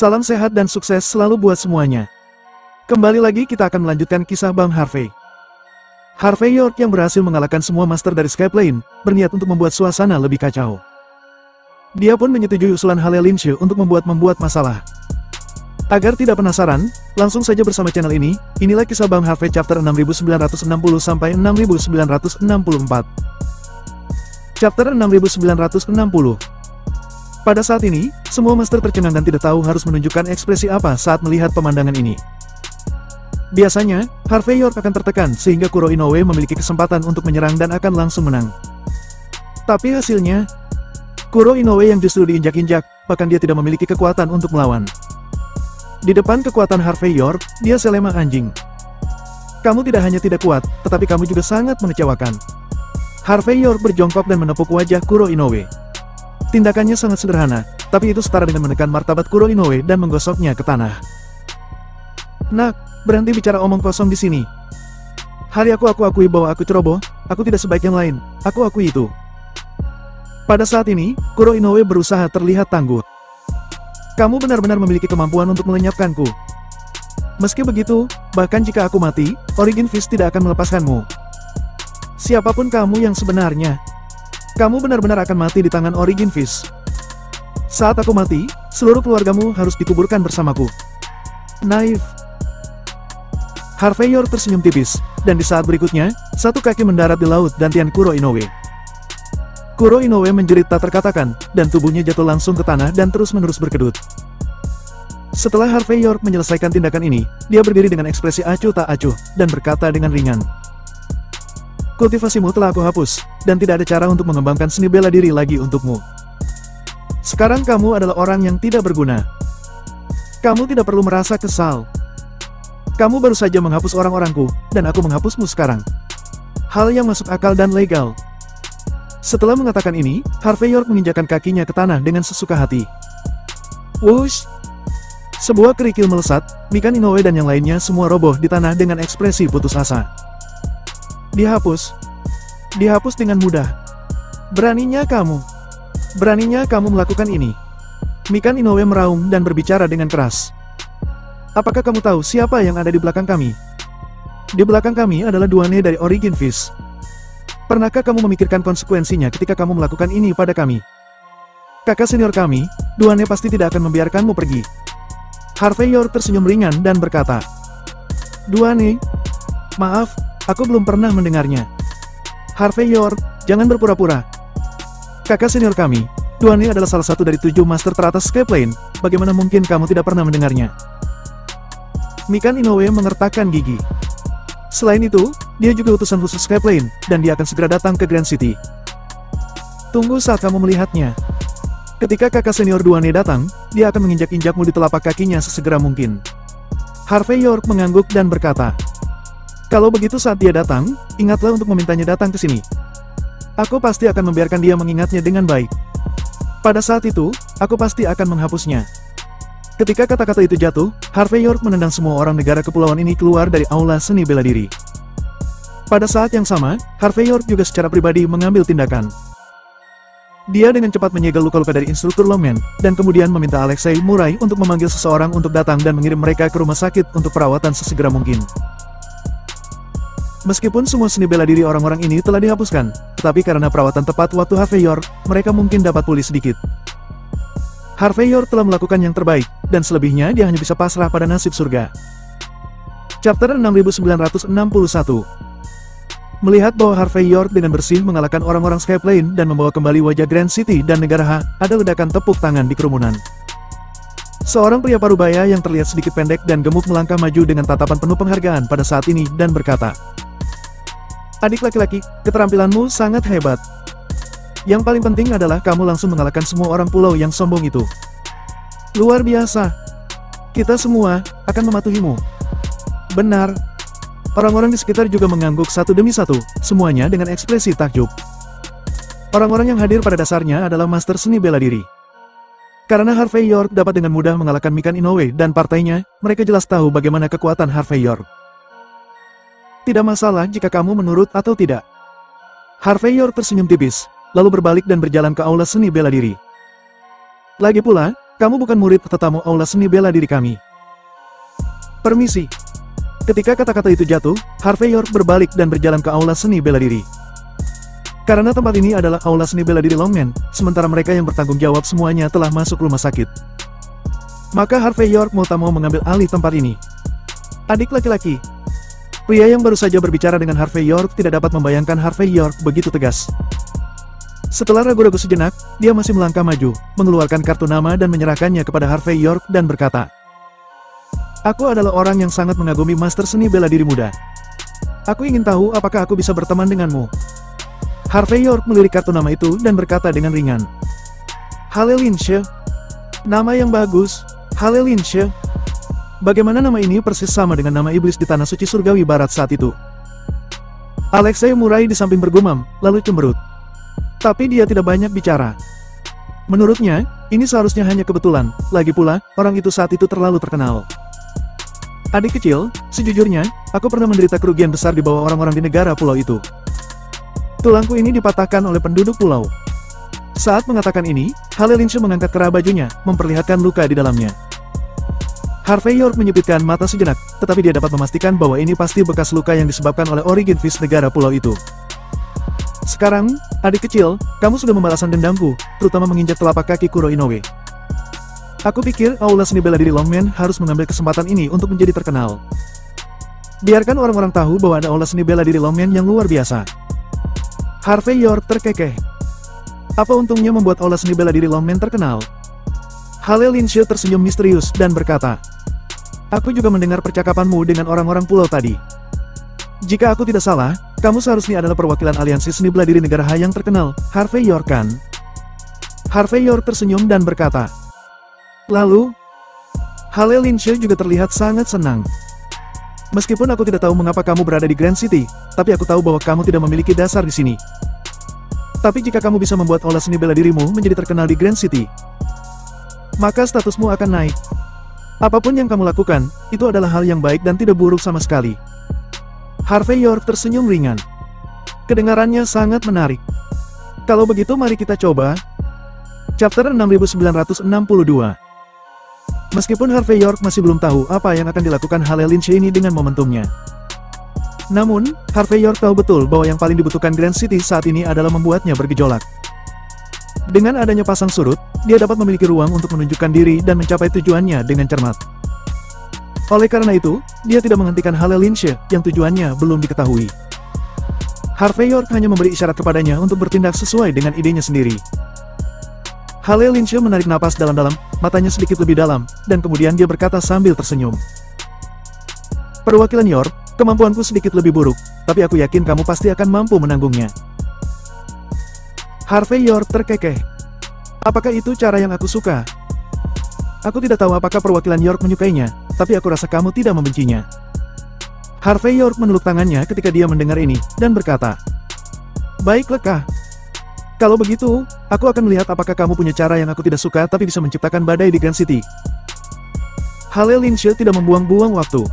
Salam sehat dan sukses selalu buat semuanya. Kembali lagi kita akan melanjutkan kisah Bang Harvey. Harvey York yang berhasil mengalahkan semua master dari Skyplane, berniat untuk membuat suasana lebih kacau. Dia pun menyetujui usulan Hale Linshe untuk membuat masalah. Agar tidak penasaran, langsung saja bersama channel ini, inilah kisah Bang Harvey chapter 6960 sampai 6964. Chapter 6960. Pada saat ini, semua master tercengang dan tidak tahu harus menunjukkan ekspresi apa saat melihat pemandangan ini. Biasanya, Harvey York akan tertekan sehingga Kuro Inoue memiliki kesempatan untuk menyerang dan akan langsung menang. Tapi hasilnya, Kuro Inoue yang justru diinjak-injak, bahkan dia tidak memiliki kekuatan untuk melawan. Di depan kekuatan Harvey York, dia selema anjing. Kamu tidak hanya tidak kuat, tetapi kamu juga sangat mengecewakan. Harvey York berjongkok dan menepuk wajah Kuro Inoue. Tindakannya sangat sederhana, tapi itu setara dengan menekan martabat Kuro Inoue dan menggosoknya ke tanah. Nak, berhenti bicara omong kosong di sini. Hari aku akui bahwa aku ceroboh, aku tidak sebaik yang lain, aku akui itu. Pada saat ini, Kuro Inoue berusaha terlihat tangguh. Kamu benar-benar memiliki kemampuan untuk melenyapkanku. Meski begitu, bahkan jika aku mati, Origin Fist tidak akan melepaskanmu. Siapapun kamu yang sebenarnya, kamu benar-benar akan mati di tangan Origin Fist. Saat aku mati, seluruh keluargamu harus dikuburkan bersamaku. Naif. Harvey York tersenyum tipis, dan di saat berikutnya, satu kaki mendarat di laut dantian Kuro Inoue. Kuro Inoue menjerit tak terkatakan, dan tubuhnya jatuh langsung ke tanah dan terus-menerus berkedut. Setelah Harvey York menyelesaikan tindakan ini, dia berdiri dengan ekspresi acuh tak acuh, dan berkata dengan ringan. Kultivasimu telah aku hapus, dan tidak ada cara untuk mengembangkan seni bela diri lagi untukmu. Sekarang kamu adalah orang yang tidak berguna. Kamu tidak perlu merasa kesal. Kamu baru saja menghapus orang-orangku, dan aku menghapusmu sekarang. Hal yang masuk akal dan legal. Setelah mengatakan ini, Harvey York menginjakkan kakinya ke tanah dengan sesuka hati. Wush! Sebuah kerikil melesat, Mikan Inoue dan yang lainnya semua roboh di tanah dengan ekspresi putus asa. Dihapus. Dihapus dengan mudah. Beraninya kamu melakukan ini. Mikan Inoue meraung dan berbicara dengan keras. Apakah kamu tahu siapa yang ada di belakang kami? Di belakang kami adalah Duane dari Origin Fist. Pernahkah kamu memikirkan konsekuensinya ketika kamu melakukan ini pada kami? Kakak senior kami, Duane pasti tidak akan membiarkanmu pergi. Harvey York tersenyum ringan dan berkata, Duane, maaf, aku belum pernah mendengarnya. Harvey York, jangan berpura-pura. Kakak senior kami, Duane adalah salah satu dari 7 master teratas Skyplane, bagaimana mungkin kamu tidak pernah mendengarnya? Mikan Inoue mengertakkan gigi. Selain itu, dia juga utusan khusus Skyplane, dan dia akan segera datang ke Grand City. Tunggu saat kamu melihatnya. Ketika kakak senior Duane datang, dia akan menginjak-injakmu di telapak kakinya sesegera mungkin. Harvey York mengangguk dan berkata, kalau begitu saat dia datang, ingatlah untuk memintanya datang ke sini. Aku pasti akan membiarkan dia mengingatnya dengan baik. Pada saat itu, aku pasti akan menghapusnya. Ketika kata-kata itu jatuh, Harvey York menendang semua orang negara kepulauan ini keluar dari aula seni bela diri. Pada saat yang sama, Harvey York juga secara pribadi mengambil tindakan. Dia dengan cepat menyegel luka-luka dari instruktur Longman, dan kemudian meminta Alexei Murai untuk memanggil seseorang untuk datang dan mengirim mereka ke rumah sakit untuk perawatan sesegera mungkin. Meskipun semua seni bela diri orang-orang ini telah dihapuskan, tetapi karena perawatan tepat waktu Harvey York, mereka mungkin dapat pulih sedikit. Harvey York telah melakukan yang terbaik, dan selebihnya dia hanya bisa pasrah pada nasib surga. Chapter 6961. Melihat bahwa Harvey York dengan bersih mengalahkan orang-orang Skyplane dan membawa kembali wajah Grand City dan negara H, ada ledakan tepuk tangan di kerumunan. Seorang pria parubaya yang terlihat sedikit pendek dan gemuk melangkah maju dengan tatapan penuh penghargaan pada saat ini dan berkata, Adik laki-laki, keterampilanmu sangat hebat. Yang paling penting adalah kamu langsung mengalahkan semua orang pulau yang sombong itu. Luar biasa. Kita semua akan mematuhimu. Benar. Orang-orang di sekitar juga mengangguk satu demi satu, semuanya dengan ekspresi takjub. Orang-orang yang hadir pada dasarnya adalah master seni bela diri. Karena Harvey York dapat dengan mudah mengalahkan Mikan Inoue dan partainya, mereka jelas tahu bagaimana kekuatan Harvey York. Tidak masalah jika kamu menurut atau tidak. Harvey York tersenyum tipis, lalu berbalik dan berjalan ke aula seni bela diri. Lagi pula, Kamu bukan murid tetamu aula seni bela diri kami. Permisi. Ketika kata-kata itu jatuh, Harvey York berbalik dan berjalan ke aula seni bela diri. Karena tempat ini adalah aula seni bela diri Longman, sementara mereka yang bertanggung jawab semuanya telah masuk rumah sakit. Maka Harvey York mau tak mau mengambil alih tempat ini. Adik laki-laki. Pria yang baru saja berbicara dengan Harvey York tidak dapat membayangkan Harvey York begitu tegas. Setelah ragu-ragu sejenak, dia masih melangkah maju, mengeluarkan kartu nama dan menyerahkannya kepada Harvey York dan berkata, "Aku adalah orang yang sangat mengagumi master seni bela diri muda. Aku ingin tahu apakah aku bisa berteman denganmu." Harvey York melirik kartu nama itu dan berkata dengan ringan, "Hallelinshe. Nama yang bagus, Hallelinshe." Bagaimana nama ini persis sama dengan nama iblis di tanah suci surgawi barat saat itu? Alexei Murai di samping bergumam, lalu cemberut. Tapi dia tidak banyak bicara. Menurutnya, ini seharusnya hanya kebetulan, lagi pula, orang itu saat itu terlalu terkenal. Adik kecil, sejujurnya, aku pernah menderita kerugian besar di bawah orang-orang di negara pulau itu. Tulangku ini dipatahkan oleh penduduk pulau. Saat mengatakan ini, Hallelinshe mengangkat kerah bajunya, memperlihatkan luka di dalamnya. Harvey York menyipitkan mata sejenak, tetapi dia dapat memastikan bahwa ini pasti bekas luka yang disebabkan oleh Origin Fist negara pulau itu. Sekarang, adik kecil, kamu sudah membalaskan dendamku, terutama menginjak telapak kaki Kuro Inoue. Aku pikir aula seni bela diri Longman harus mengambil kesempatan ini untuk menjadi terkenal. Biarkan orang-orang tahu bahwa ada aula seni bela diri Longman yang luar biasa. Harvey York terkekeh. Apa untungnya membuat aula seni bela diri Longman terkenal? Hallelinshe tersenyum misterius dan berkata, "Aku juga mendengar percakapanmu dengan orang-orang pulau tadi. Jika aku tidak salah, kamu seharusnya adalah perwakilan aliansi seni bela diri negara Ha yang terkenal, Harvey York kan?" Harvey York tersenyum dan berkata, "Lalu?" Hallelinshe juga terlihat sangat senang. "Meskipun aku tidak tahu mengapa kamu berada di Grand City, tapi aku tahu bahwa kamu tidak memiliki dasar di sini. Tapi jika kamu bisa membuat aula seni bela dirimu menjadi terkenal di Grand City, maka statusmu akan naik. Apapun yang kamu lakukan, itu adalah hal yang baik dan tidak buruk sama sekali." Harvey York tersenyum ringan. Kedengarannya sangat menarik. Kalau begitu mari kita coba. Chapter 6962. Meskipun Harvey York masih belum tahu apa yang akan dilakukan Hallelinshe ini dengan momentumnya. Namun, Harvey York tahu betul bahwa yang paling dibutuhkan Grand City saat ini adalah membuatnya bergejolak. Dengan adanya pasang surut, dia dapat memiliki ruang untuk menunjukkan diri dan mencapai tujuannya dengan cermat. Oleh karena itu, dia tidak menghentikan Hallelinshe yang tujuannya belum diketahui. Harvey York hanya memberi isyarat kepadanya untuk bertindak sesuai dengan idenya sendiri. Hallelinshe menarik napas dalam-dalam, matanya sedikit lebih dalam, dan kemudian dia berkata sambil tersenyum. "Perwakilan York, kemampuanku sedikit lebih buruk, tapi aku yakin kamu pasti akan mampu menanggungnya." Harvey York terkekeh. "Apakah itu cara yang aku suka? Aku tidak tahu apakah perwakilan York menyukainya, tapi aku rasa kamu tidak membencinya." Harvey York meneluk tangannya ketika dia mendengar ini, dan berkata, "Baiklah kah? Kalau begitu, aku akan melihat apakah kamu punya cara yang aku tidak suka tapi bisa menciptakan badai di Grand City." Hallelinshe tidak membuang-buang waktu.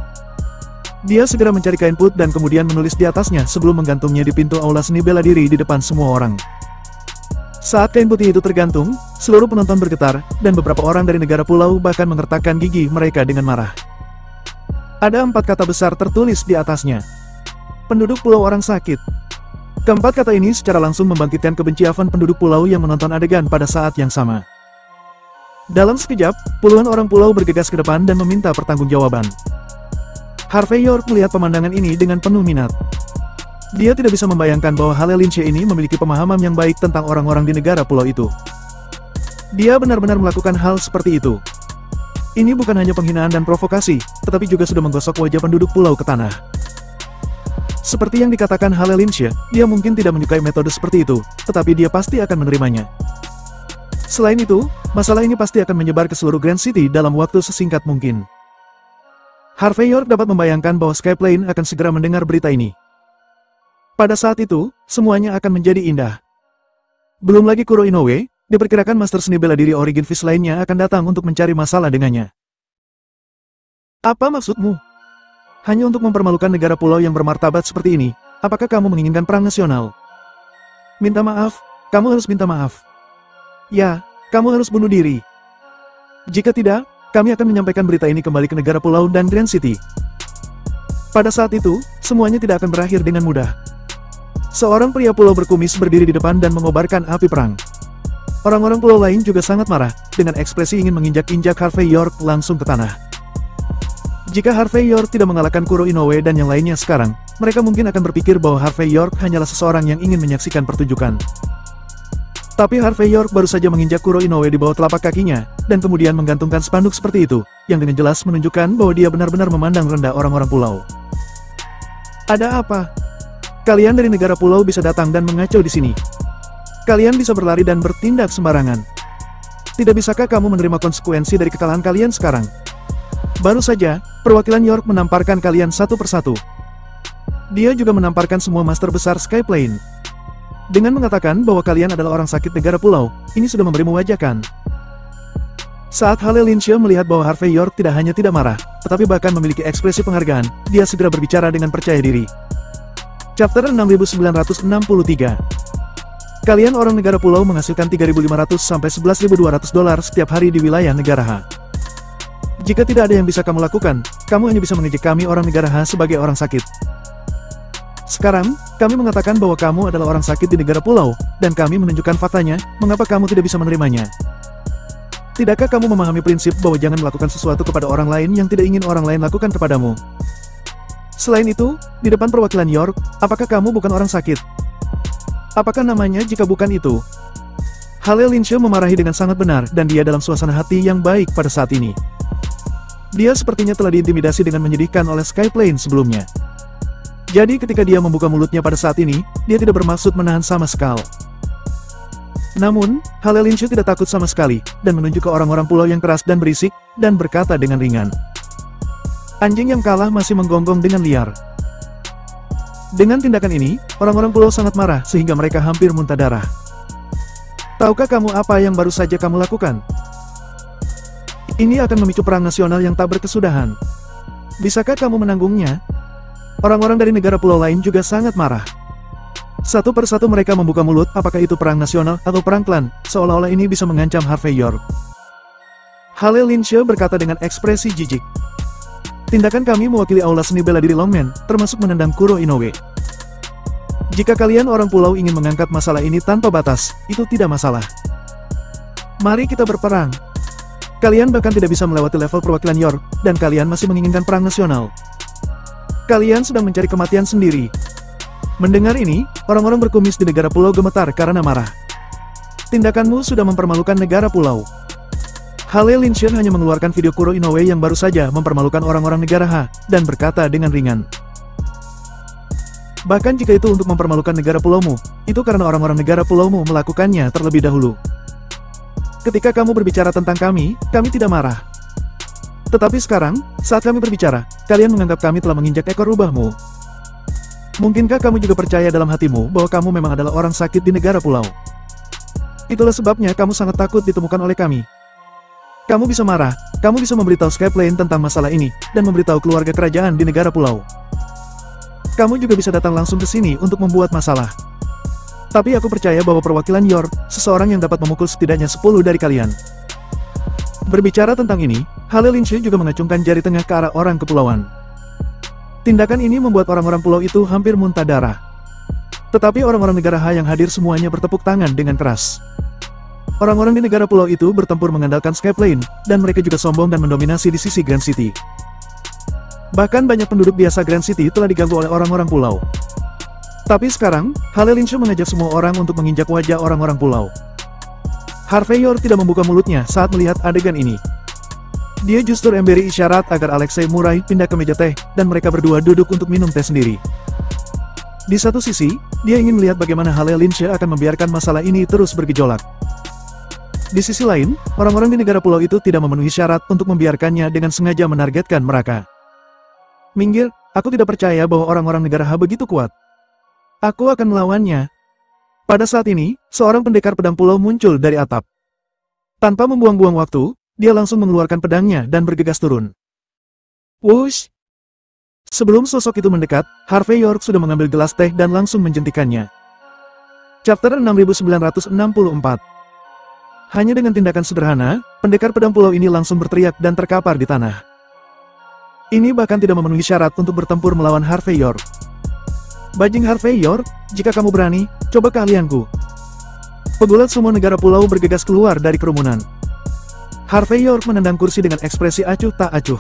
Dia segera mencari kain put dan kemudian menulis di atasnya sebelum menggantungnya di pintu aula seni bela diri di depan semua orang. Saat kain putih itu tergantung, seluruh penonton bergetar, dan beberapa orang dari negara pulau bahkan mengertakkan gigi mereka dengan marah. Ada 4 kata besar tertulis di atasnya. Penduduk pulau orang sakit. Keempat kata ini secara langsung membangkitkan kebencian penduduk pulau yang menonton adegan pada saat yang sama. Dalam sekejap, puluhan orang pulau bergegas ke depan dan meminta pertanggungjawaban. Harvey York melihat pemandangan ini dengan penuh minat. Dia tidak bisa membayangkan bahwa Hallelinshe ini memiliki pemahaman yang baik tentang orang-orang di negara pulau itu. Dia benar-benar melakukan hal seperti itu. Ini bukan hanya penghinaan dan provokasi, tetapi juga sudah menggosok wajah penduduk pulau ke tanah. Seperti yang dikatakan Hallelinshe, dia mungkin tidak menyukai metode seperti itu, tetapi dia pasti akan menerimanya. Selain itu, masalah ini pasti akan menyebar ke seluruh Grand City dalam waktu sesingkat mungkin. Harvey York dapat membayangkan bahwa Skyplane akan segera mendengar berita ini. Pada saat itu, semuanya akan menjadi indah. Belum lagi Kuro Inoue, diperkirakan master seni bela diri Origin Fist lainnya akan datang untuk mencari masalah dengannya. "Apa maksudmu? Hanya untuk mempermalukan negara pulau yang bermartabat seperti ini, apakah kamu menginginkan perang nasional? Minta maaf, kamu harus minta maaf. Ya, kamu harus bunuh diri." Jika tidak, kami akan menyampaikan berita ini kembali ke negara pulau dan Grand City. Pada saat itu, semuanya tidak akan berakhir dengan mudah. Seorang pria pulau berkumis berdiri di depan dan mengobarkan api perang. Orang-orang pulau lain juga sangat marah, dengan ekspresi ingin menginjak-injak Harvey York langsung ke tanah. Jika Harvey York tidak mengalahkan Kuro Inoue dan yang lainnya sekarang, mereka mungkin akan berpikir bahwa Harvey York hanyalah seseorang yang ingin menyaksikan pertunjukan. Tapi Harvey York baru saja menginjak Kuro Inoue di bawah telapak kakinya, dan kemudian menggantungkan spanduk seperti itu, yang dengan jelas menunjukkan bahwa dia benar-benar memandang rendah orang-orang pulau. Ada apa? Kalian dari negara pulau bisa datang dan mengacau di sini. Kalian bisa berlari dan bertindak sembarangan. Tidak bisakah kamu menerima konsekuensi dari kekalahan kalian sekarang? Baru saja, perwakilan York menamparkan kalian satu persatu. Dia juga menamparkan semua master besar Skyplane. Dengan mengatakan bahwa kalian adalah orang sakit negara pulau, ini sudah memberimu wajakan. Saat Hale Linshio melihat bahwa Harvey York tidak hanya tidak marah, tetapi bahkan memiliki ekspresi penghargaan, dia segera berbicara dengan percaya diri. Chapter 6963. Kalian orang negara pulau menghasilkan 3.500 sampai 11.200 dolar setiap hari di wilayah negara H. Jika tidak ada yang bisa kamu lakukan, kamu hanya bisa mengejek kami orang negara H sebagai orang sakit. Sekarang, kami mengatakan bahwa kamu adalah orang sakit di negara pulau, dan kami menunjukkan faktanya, mengapa kamu tidak bisa menerimanya. Tidakkah kamu memahami prinsip bahwa jangan melakukan sesuatu kepada orang lain yang tidak ingin orang lain lakukan kepadamu? Selain itu, di depan perwakilan York, apakah kamu bukan orang sakit? Apakah namanya jika bukan itu? Hale Linshio memarahi dengan sangat benar dan dia dalam suasana hati yang baik pada saat ini. Dia sepertinya telah diintimidasi dengan menyedihkan oleh Skyplane sebelumnya. Jadi ketika dia membuka mulutnya pada saat ini, dia tidak bermaksud menahan sama sekali. Namun, Hale Linshio tidak takut sama sekali, dan menunjuk ke orang-orang pulau yang keras dan berisik, dan berkata dengan ringan. Anjing yang kalah masih menggonggong dengan liar. Dengan tindakan ini, orang-orang pulau sangat marah sehingga mereka hampir muntah darah. Tahukah kamu apa yang baru saja kamu lakukan? Ini akan memicu perang nasional yang tak berkesudahan. Bisakah kamu menanggungnya? Orang-orang dari negara pulau lain juga sangat marah. Satu persatu mereka membuka mulut, apakah itu perang nasional atau perang klan, seolah-olah ini bisa mengancam Harvey York. Hale Linshio berkata dengan ekspresi jijik. Tindakan kami mewakili aula seni bela diri Longman, termasuk menendang Kuro Inoue. Jika kalian orang pulau ingin mengangkat masalah ini tanpa batas, itu tidak masalah. Mari kita berperang. Kalian bahkan tidak bisa melewati level perwakilan York, dan kalian masih menginginkan perang nasional. Kalian sedang mencari kematian sendiri. Mendengar ini, orang-orang berkumis di negara pulau gemetar karena marah. Tindakanmu sudah mempermalukan negara pulau. Hale Linshio hanya mengeluarkan video Kuro Inoue yang baru saja mempermalukan orang-orang negara H, dan berkata dengan ringan. Bahkan jika itu untuk mempermalukan negara pulaumu, itu karena orang-orang negara pulaumu melakukannya terlebih dahulu. Ketika kamu berbicara tentang kami tidak marah. Tetapi sekarang, saat kami berbicara, kalian menganggap kami telah menginjak ekor rubahmu. Mungkinkah kamu juga percaya dalam hatimu bahwa kamu memang adalah orang sakit di negara pulau? Itulah sebabnya kamu sangat takut ditemukan oleh kami. Kamu bisa marah, kamu bisa memberitahu Skyplane tentang masalah ini, dan memberitahu keluarga kerajaan di negara pulau. Kamu juga bisa datang langsung ke sini untuk membuat masalah. Tapi aku percaya bahwa perwakilan York, seseorang yang dapat memukul setidaknya 10 dari kalian. Berbicara tentang ini, Hale Linshio juga mengacungkan jari tengah ke arah orang kepulauan. Tindakan ini membuat orang-orang pulau itu hampir muntah darah. Tetapi orang-orang negara H yang hadir semuanya bertepuk tangan dengan keras. Orang-orang di negara pulau itu bertempur mengandalkan Skyplane, dan mereka juga sombong dan mendominasi di sisi Grand City. Bahkan banyak penduduk biasa Grand City telah diganggu oleh orang-orang pulau. Tapi sekarang, Hale Linshio mengajak semua orang untuk menginjak wajah orang-orang pulau. Harvey York tidak membuka mulutnya saat melihat adegan ini. Dia justru memberi isyarat agar Alexei Murai pindah ke meja teh, dan mereka berdua duduk untuk minum teh sendiri. Di satu sisi, dia ingin melihat bagaimana Hale Linshio akan membiarkan masalah ini terus bergejolak. Di sisi lain, orang-orang di negara pulau itu tidak memenuhi syarat untuk membiarkannya dengan sengaja menargetkan mereka. Minggir, aku tidak percaya bahwa orang-orang negara H begitu kuat. Aku akan melawannya. Pada saat ini, seorang pendekar pedang pulau muncul dari atap. Tanpa membuang-buang waktu, dia langsung mengeluarkan pedangnya dan bergegas turun. Wush! Sebelum sosok itu mendekat, Harvey York sudah mengambil gelas teh dan langsung menjentikannya. Chapter 6964. Hanya dengan tindakan sederhana, pendekar pedang pulau ini langsung berteriak dan terkapar di tanah. Ini bahkan tidak memenuhi syarat untuk bertempur melawan Harvey York. Bajing Harvey York, jika kamu berani, coba keahlianku. Pegulat sumo negara pulau bergegas keluar dari kerumunan. Harvey York menendang kursi dengan ekspresi acuh tak acuh.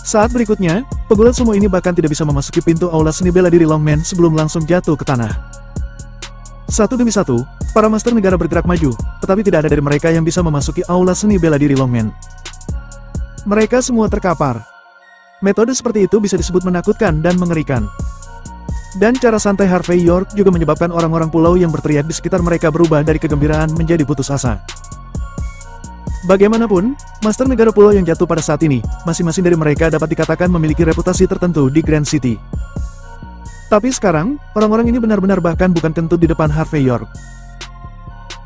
Saat berikutnya, pegulat sumo ini bahkan tidak bisa memasuki pintu aula seni bela diri Longman sebelum langsung jatuh ke tanah. Satu demi satu, para master negara bergerak maju, tetapi tidak ada dari mereka yang bisa memasuki aula seni bela diri Longman. Mereka semua terkapar. Metode seperti itu bisa disebut menakutkan dan mengerikan. Dan cara santai Harvey York juga menyebabkan orang-orang pulau yang berteriak di sekitar mereka berubah dari kegembiraan menjadi putus asa. Bagaimanapun, master negara pulau yang jatuh pada saat ini, masing-masing dari mereka dapat dikatakan memiliki reputasi tertentu di Grand City. Tapi sekarang, orang-orang ini benar-benar bahkan bukan kentut di depan Harvey York.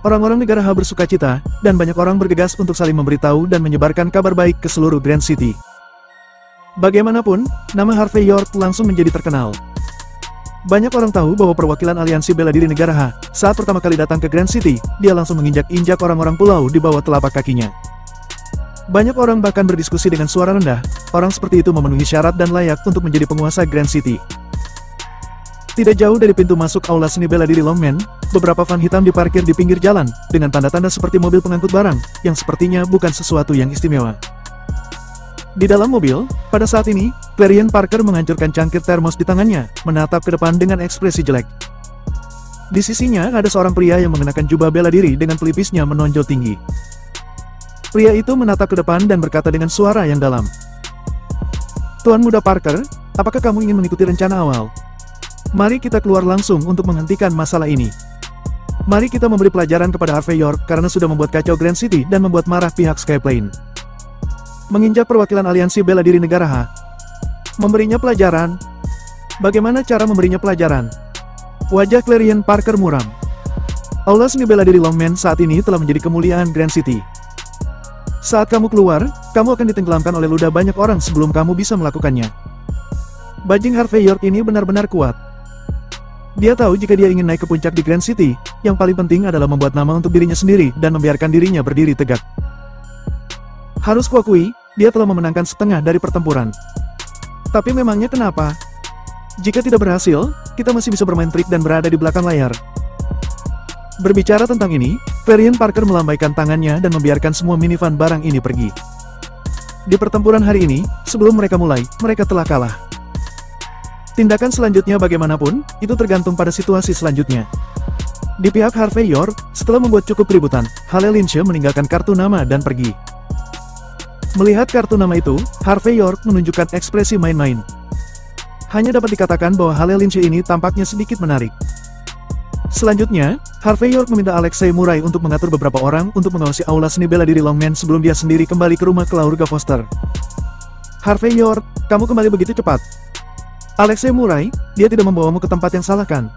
Orang-orang negara Ha bersukacita, dan banyak orang bergegas untuk saling memberitahu dan menyebarkan kabar baik ke seluruh Grand City. Bagaimanapun, nama Harvey York langsung menjadi terkenal. Banyak orang tahu bahwa perwakilan aliansi bela diri negara Ha, saat pertama kali datang ke Grand City, dia langsung menginjak-injak orang-orang pulau di bawah telapak kakinya. Banyak orang bahkan berdiskusi dengan suara rendah, orang seperti itu memenuhi syarat dan layak untuk menjadi penguasa Grand City. Tidak jauh dari pintu masuk aula seni bela diri Longman, beberapa van hitam diparkir di pinggir jalan, dengan tanda-tanda seperti mobil pengangkut barang, yang sepertinya bukan sesuatu yang istimewa. Di dalam mobil, pada saat ini, Clarion Parker menghancurkan cangkir termos di tangannya, menatap ke depan dengan ekspresi jelek. Di sisinya ada seorang pria yang mengenakan jubah bela diri dengan pelipisnya menonjol tinggi. Pria itu menatap ke depan dan berkata dengan suara yang dalam. Tuan Muda Parker, apakah kamu ingin mengikuti rencana awal? Mari kita keluar langsung untuk menghentikan masalah ini. Mari kita memberi pelajaran kepada Harvey York karena sudah membuat kacau Grand City dan membuat marah pihak Skyplane. Menginjak perwakilan aliansi bela diri negara Ha. Memberinya pelajaran. Bagaimana cara memberinya pelajaran? Wajah Clarion Parker muram. Aula seni bela diri Longman saat ini telah menjadi kemuliaan Grand City. Saat kamu keluar, kamu akan ditenggelamkan oleh ludah banyak orang sebelum kamu bisa melakukannya. Bajing Harvey York ini benar-benar kuat. Dia tahu jika dia ingin naik ke puncak di Grand City, yang paling penting adalah membuat nama untuk dirinya sendiri dan membiarkan dirinya berdiri tegak. Harus kuakui, dia telah memenangkan setengah dari pertempuran. Tapi memangnya kenapa? Jika tidak berhasil, kita masih bisa bermain trik dan berada di belakang layar. Berbicara tentang ini, Clarion Parker melambaikan tangannya dan membiarkan semua minivan barang ini pergi. Di pertempuran hari ini, sebelum mereka mulai, mereka telah kalah. Tindakan selanjutnya bagaimanapun, itu tergantung pada situasi selanjutnya. Di pihak Harvey York, setelah membuat cukup keributan, Halle Lynch meninggalkan kartu nama dan pergi. Melihat kartu nama itu, Harvey York menunjukkan ekspresi main-main. Hanya dapat dikatakan bahwa Halle Lynch ini tampaknya sedikit menarik. Selanjutnya, Harvey York meminta Alexei Murray untuk mengatur beberapa orang untuk mengawasi aula seni bela diri Longman sebelum dia sendiri kembali ke rumah keluarga Foster. Harvey York, kamu kembali begitu cepat. Alexei Murray, dia tidak membawamu ke tempat yang salah kan?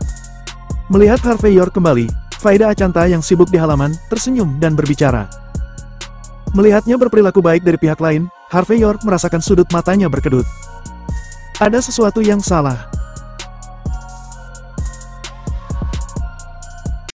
Melihat Harvey York kembali, Faida Achanta yang sibuk di halaman, tersenyum dan berbicara. Melihatnya berperilaku baik dari pihak lain, Harvey York merasakan sudut matanya berkedut. Ada sesuatu yang salah.